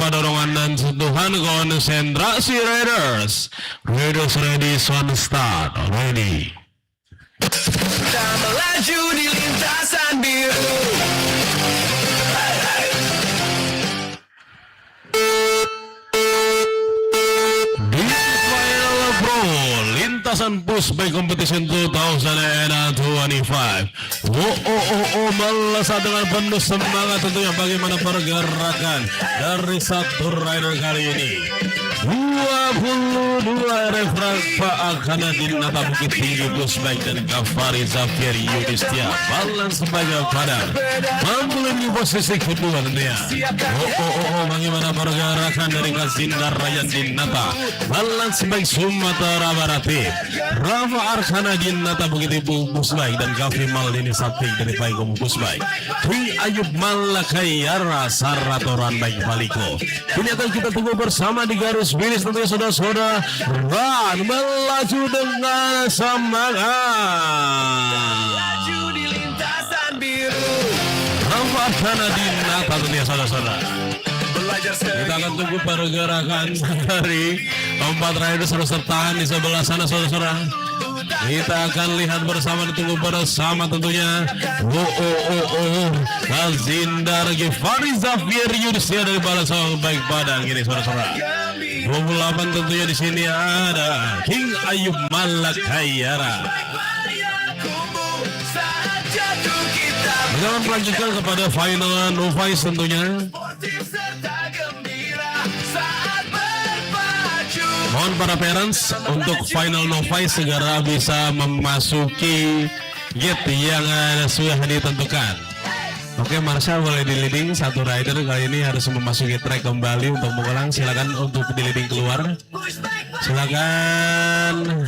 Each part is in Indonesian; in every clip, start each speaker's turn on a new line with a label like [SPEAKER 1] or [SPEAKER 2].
[SPEAKER 1] tanpa dorongan dan sentuhan konsentrasi Raiders. Raiders ready, Son start ready.
[SPEAKER 2] Kita melaju di lintasan biru.
[SPEAKER 1] Di Final Pro lintasan Pushbike Competition 2025. Melesat dengan penuh semangat tentunya bagaimana pergerakan dari satu rider kali ini. 22 Refrafa akan dinata Bukit Tinggi Pushbike dan Gavari Zafir Yudhistia balance sebagai padang mampu di posisi kedua tentunya. Bagaimana pergerakan dari Kazindar Rayan Dinata balance sebagai Sumatera Barat, Rafa Arkana Dinata Bukit Tinggi Pushbike dan Gavi Maldini Sapik dari Paikom Pushbike, King Ayub Malakayara Saratoran Baik Baliko. Ini akan kita tunggu bersama di garis finish tentunya saudara-saudara. Run melaju dengan semangat.
[SPEAKER 2] Melaju di lintasan biru.
[SPEAKER 1] Rafa Arkana Dinata tentunya saudara-saudara.
[SPEAKER 2] Belajar
[SPEAKER 1] Kita akan tunggu pergerakan dari 4 riders bersertaan di sebelah sana saudara-saudara. Kita akan lihat bersama, ditunggu bersama tentunya. Kazindar Gavari Zafir Yudhistia dari Balasong Baik Padang ini saudara-saudara. 28 tentunya di sini ada King Ayub Malakayara. Kita melanjutkan kepada final novice tentunya. Mohon para parents untuk final novice segera bisa memasuki gate yang sudah ditentukan. Oke, Marshall boleh di leading satu rider kali ini harus memasuki track kembali untuk mengulang. Silakan untuk di leading keluar. Silakan.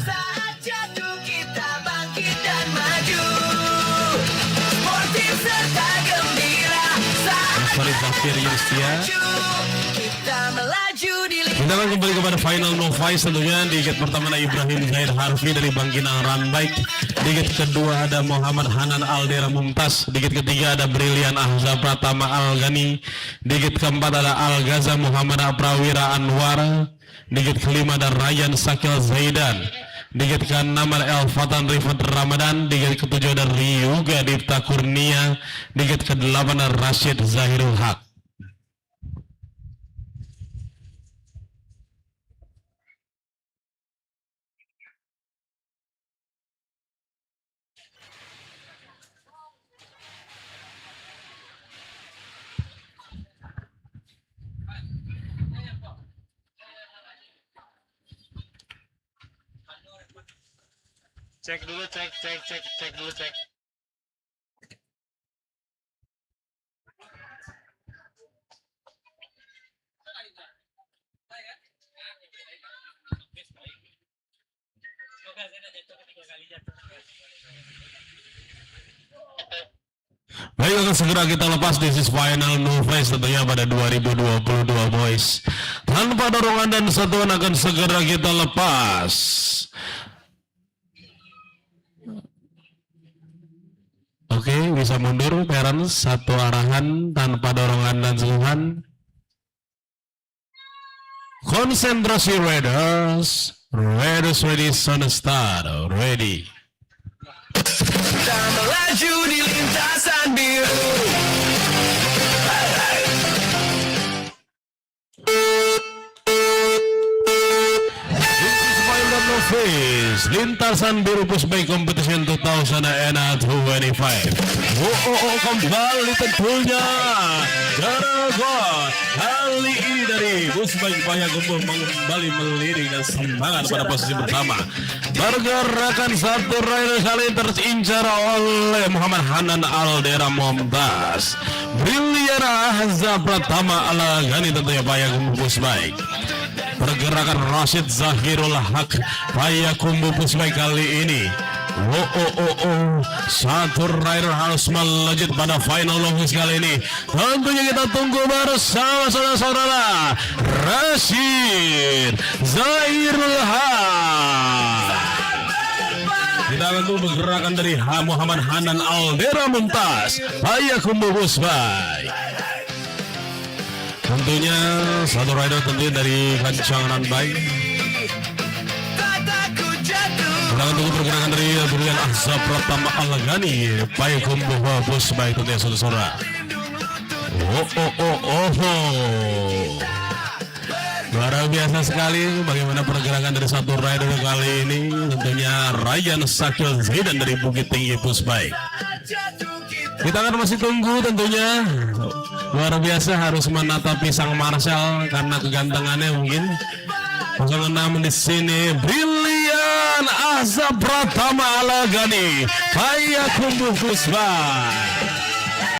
[SPEAKER 1] Sorry, Zafir Yudhistia. Kita akan kembali kepada final novice tentunya. Di gate pertama ada Ibrahim Zaid Harfi dari Bangkinang Runbike. Di gate kedua ada Muhammad Hanan Aldera Mumtaz. Di gate ketiga ada Brilian Ahza Pratama Al-Ghani. Di gate keempat ada Al-Ghaza Muhammad Prawira Anwar. Di gate kelima ada Ryan Sakil Zaidan. Di gate ke-6 ada Elfatan Rifat Ramadan. Di gate ke-7 ada Ryuga Dipta Kurnia. Di gate ke-8 ada Rashid Zahirul Haq.
[SPEAKER 3] Cek dulu, cek dulu.
[SPEAKER 1] Baik, akan segera kita lepas di final novice tentunya pada 2022 boys. Tanpa dorongan dan satuan akan segera kita lepas. Oke, bisa mundur parents satu arahan tanpa dorongan dan sentuhan. Konsentrasi Raiders. Raiders ready, Son start ready.
[SPEAKER 2] Kita melaju di lintasan biru.
[SPEAKER 1] Lintasan biru Pushbike Competition 2025. Kembali tentunya Jaragon kali ini dari Pushbike Payakumbuh kembali meliding dan semangat pada posisi pertama. Pergerakan satu rider kali terincar oleh Muhammad Hanan Aldera Mumtaz. Brilian Ahza Pratama Al-Ghani tentunya Payakumbuh Pushbike. Pergerakan Rashid Zahirul Haq Payakumbuh Pushbike kali ini. Satu rider harus melejit pada final novice kali ini. Tentunya kita tunggu bersama saudara-saudara Rashid Zahirul Haq. Kita akan tunggu pergerakan dari Muhammad Hanan Aldera Mumtaz Payakumbuh Pushbike. Tentunya satu rider tentunya dari Kancangan baik.
[SPEAKER 2] Tak takut jatuh.
[SPEAKER 1] Ulangan tunggu pergerakan dari Brilian Azab Pratama Alagani. Baik kumbuh bos baik tentunya saudara. Luar biasa sekali bagaimana pergerakan dari satu rider kali ini. Tentunya Ryan Sakil Zaidan dari Bukit Tinggi Pusbaik. Kita akan masih tunggu tentunya. Luar biasa harus menatapi sang Marshall karena kegantengannya mungkin. 06 di sini Brilian Azab Pratama Alagani. Baik kumbuh Pusbaik.